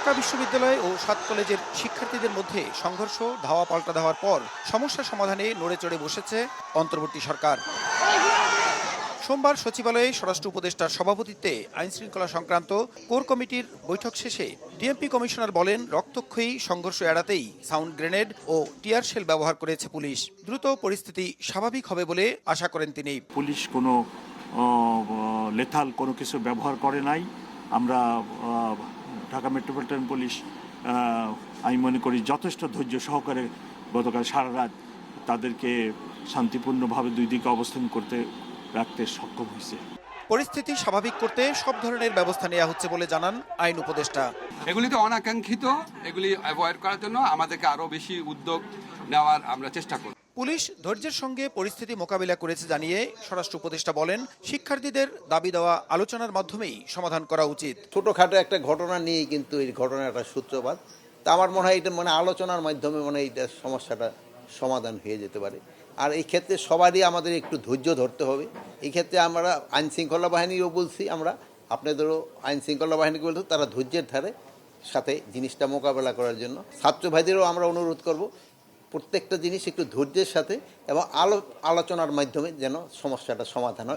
ঢাকা বিশ্ববিদ্যালয় ও ৭ কলেজের শিক্ষার্থীদের মধ্যে সংঘর্ষ ধাওয়া পাল্টা দেওয়ার পর সমস্যা সমাধানে নড়েচড়ে বসেছে অন্তর্বর্তী সরকার। সোমবার সচিবালয়ে স্বরাষ্ট্র উপদেষ্টার সভাপতিত্বে আইনশৃঙ্খলা সংক্রান্ত কোর কমিটির বৈঠক শেষে ডিএমপি কমিশনার বলেন, রক্তক্ষয়ী সংঘর্ষ এড়াতেই সাউন্ড গ্রেনেড ও টিয়ার শেল ব্যবহার করেছে পুলিশ। দ্রুত পরিস্থিতি স্বাভাবিক হবে বলে আশা করেন তিনি। পুলিশ কোনো লেথাল কোনো কিছু ব্যবহার করে নাই। আমরা ঢাকা মেট্রোপলিটন পুলিশ আমি মনে করি যথেষ্ট ধৈর্য সহকারে গতকাল সারা রাত তাদেরকে শান্তিপূর্ণভাবে দুই দিকে অবস্থান করতে রাখতে সক্ষম হয়েছে। পরিস্থিতি স্বাভাবিক করতে সব ধরনের ব্যবস্থা নেওয়া হচ্ছে বলে জানান আইন উপদেষ্টা। এগুলি তো অনাকাঙ্ক্ষিত, এগুলি অ্যাভয়েড করার জন্য আমাদেরকে আরও বেশি উদ্যোগ নেওয়ার আমরা চেষ্টা করব। পুলিশ ধৈর্যের সঙ্গে পরিস্থিতি মোকাবিলা করেছে জানিয়ে স্বরাষ্ট্র উপদেষ্টা বলেন, শিক্ষার্থীদের দাবি দেওয়া আলোচনার মাধ্যমেই সমাধান করা উচিত। ছোটোখাটো একটা ঘটনা নিয়েই কিন্তু এই ঘটনার একটা সূত্রপাত। তা আমার মনে হয় এটা আলোচনার মাধ্যমে এইটা সমস্যাটা সমাধান হয়ে যেতে পারে। আর এই ক্ষেত্রে সবারই আমাদের একটু ধৈর্য ধরতে হবে। এই ক্ষেত্রে আমরা আইনশৃঙ্খলা বাহিনীও বলছি, আমরা আপনাদেরও আইনশৃঙ্খলা বাহিনীকে বলছি, তারা ধৈর্যের ধারে সাথে জিনিসটা মোকাবেলা করার জন্য। ছাত্র ভাইদেরও আমরা অনুরোধ করব প্রত্যেকটা জিনিস একটু ধৈর্যের সাথে এবং আলোচনার মাধ্যমে যেন সমস্যাটা সমাধান হয়।